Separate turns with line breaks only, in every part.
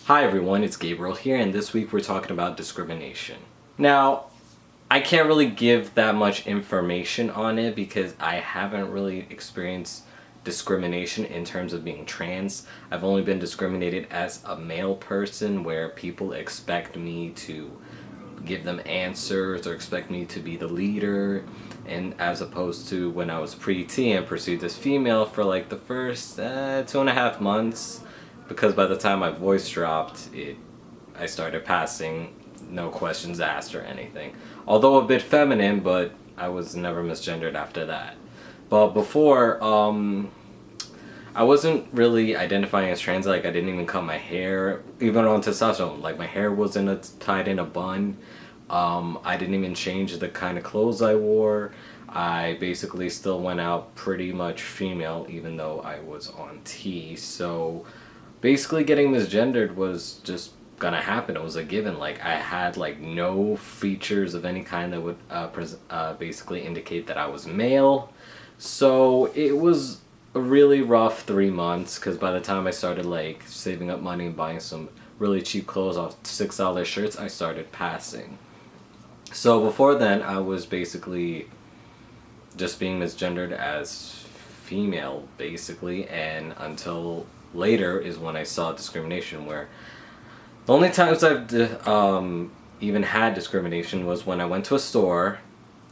Hi everyone, it's Gabriel here, and this week we're talking about discrimination. Now, I can't really give that much information on it because I haven't really experienced discrimination in terms of being trans. I've only been discriminated as a male person where people expect me to give them answers or expect me to be the leader, and as opposed to when I was pre-T and perceived as female for like the first 2.5 months, because by the time my voice dropped, I started passing, no questions asked or anything. Although a bit feminine, but I was never misgendered after that. But before, I wasn't really identifying as trans. Like, I didn't even cut my hair, even on testosterone. Like, my hair wasn't tied in a bun. I didn't even change the kind of clothes I wore. I basically still went out pretty much female, even though I was on T. So basically getting misgendered was just gonna happen. It was a given. Like, I had like no features of any kind that would basically indicate that I was male. So it was a really rough 3 months, because by the time I started like saving up money and buying some really cheap clothes off $6 shirts, I started passing. So before then, I was basically just being misgendered as female, basically, and until later is when I saw discrimination, where the only times I've even had discrimination was when I went to a store,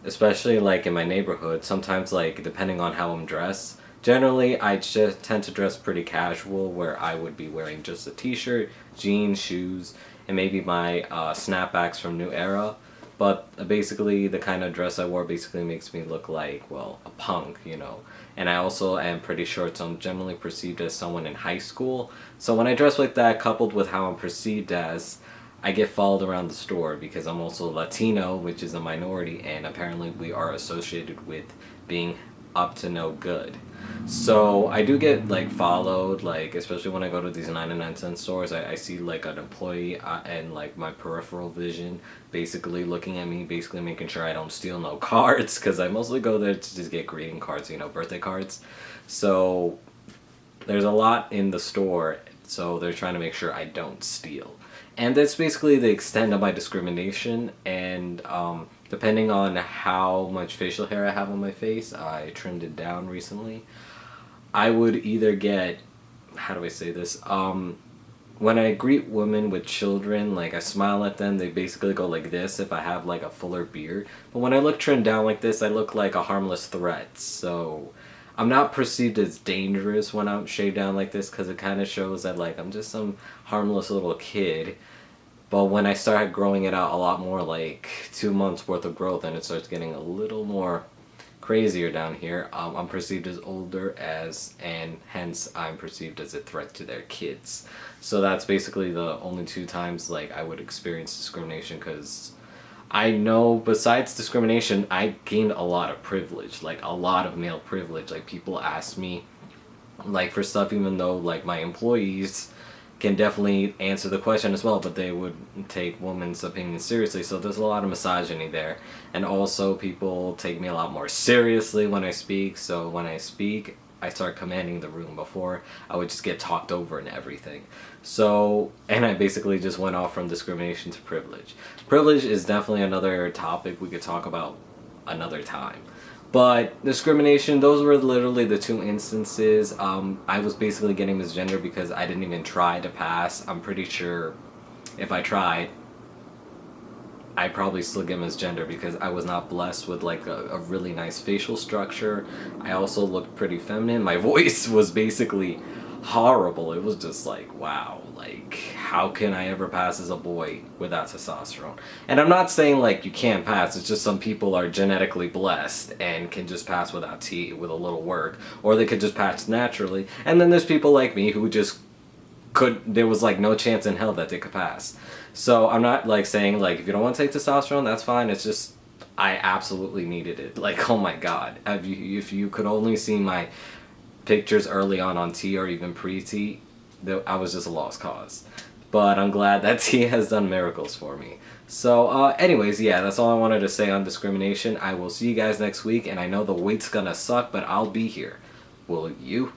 especially like in my neighborhood. Sometimes, like, depending on how I'm dressed, generally I just tend to dress pretty casual, where I would be wearing just a t-shirt, jeans, shoes, and maybe my snapbacks from New Era. But basically the kind of dress I wore basically makes me look like, well, a punk, you know. And I also am pretty short, so I'm generally perceived as someone in high school. So when I dress like that, coupled with how I'm perceived as, I get followed around the store because I'm also Latino, which is a minority, and apparently we are associated with being up to no good. So I do get like followed, like especially when I go to these 99-cent stores. I see like an employee and like my peripheral vision basically looking at me, basically making sure I don't steal no cards, because I mostly go there to just get greeting cards, you know, birthday cards. So there's a lot in the store, so they're trying to make sure I don't steal. And that's basically the extent of my discrimination. And depending on how much facial hair I have on my face, I trimmed it down recently, I would either get, how do I say this, when I greet women with children, like I smile at them, they basically go like this if I have like a fuller beard. But when I look trimmed down like this, I look like a harmless threat. So I'm not perceived as dangerous when I'm shaved down like this, because it kind of shows that like I'm just some harmless little kid. But when I start growing it out a lot more, like 2 months worth of growth, and it starts getting a little more crazier down here, I'm perceived as older, and hence I'm perceived as a threat to their kids. So that's basically the only 2 times like I would experience discrimination, because I know besides discrimination, I gained a lot of privilege, like a lot of male privilege. Like, people ask me like for stuff, even though like my employees can definitely answer the question as well, but they would take women's opinions seriously. So there's a lot of misogyny there. And also people take me a lot more seriously when I speak. So when I speak, I start commanding the room. Before, I would just get talked over and everything. So, and I basically just went off from discrimination to privilege. Privilege is definitely another topic we could talk about another time. But discrimination, those were literally the 2 instances. I was basically getting misgendered because I didn't even try to pass. I'm pretty sure if I tried, I'd probably still get misgendered, because I was not blessed with like a really nice facial structure. I also looked pretty feminine. My voice was basically horrible. It was just like, wow, like how can I ever pass as a boy without testosterone? And I'm not saying like you can't pass, it's just some people are genetically blessed and can just pass without T, with a little work, or they could just pass naturally. And then there's people like me who just there was like no chance in hell that they could pass. So I'm not like saying like if you don't want to take testosterone, that's fine. It's just I absolutely needed it. Like, oh my god, if you could only see my pictures early on T, or even pre-T, I was just a lost cause. But I'm glad that T has done miracles for me. So anyways, yeah, that's all I wanted to say on discrimination. I will see you guys next week, and I know the wait's gonna suck, but I'll be here. Will you?